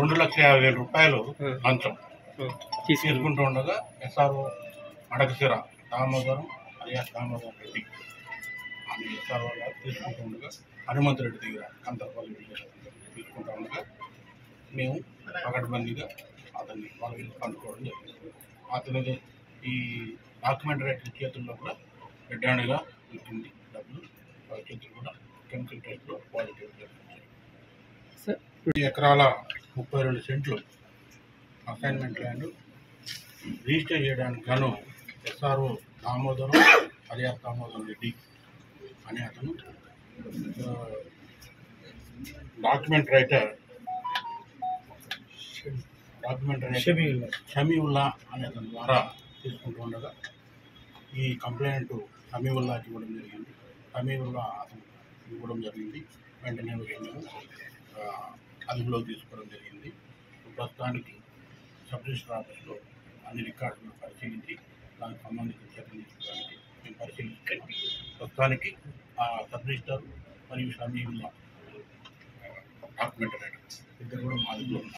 2,50,000 లంచం తీసుకుంటూ ఉండగా ఎస్ఆర్ఓ మడకశిర దామోదరం అలియాస్ దామోదరం రెడ్డి అని ఎస్ఆర్ఓ గారు తీసుకుంటూ ఉండగా హనుమంత్ రెడ్డి దగ్గర కంతపల్లి తీసుకుంటూ ఉండగా మేము పకడ్బందీగా అతన్ని వాళ్ళకి కనుక్కోవడం జరిగింది. అతని ఈ డాక్యుమెంట్ రైటర్ చేతుల్లో కూడా రెడ్డాండ్గా ఉంటుంది డబ్బులు, వాళ్ళ చేతులు కూడా కెమికల్ టెస్ట్లో పాజిటివ్ జరిగింది. 2 ఎకరాల 32 సెంట్లు అసైన్మెంట్ ల్యాండ్ రిజిస్టర్ చేయడానికి గాను ఎస్ఆర్ఓ దామోదరం అలియాస్ దామోదరం రెడ్డి అనే అతను డాక్యుమెంట్ రైటర్ షమీవుల్లా అనే అతని ద్వారా తీసుకుంటూ ఉండగా ఈ కంప్లైంట్ షమీవుల్లాకి ఇవ్వడం జరిగింది. షమీవుల్లా అతను ఇవ్వడం జరిగింది. వెంటనే మేము అదుపులోకి తీసుకోవడం జరిగింది. ప్రస్తుతానికి సబ్ రిజిస్టర్ ఆఫీస్లో అన్ని రికార్డులను పరిశీలించి దానికి సంబంధించిన చర్యలు తీసుకోవడానికి మేము పరిశీలించాం. ప్రస్తుతానికి సబ్ రిజిస్టర్ మరియు షమీవుల్లా డాక్యుమెంట్ రైటర్ ఇద్దరు కూడా మా అదుపులో ఉన్నారు.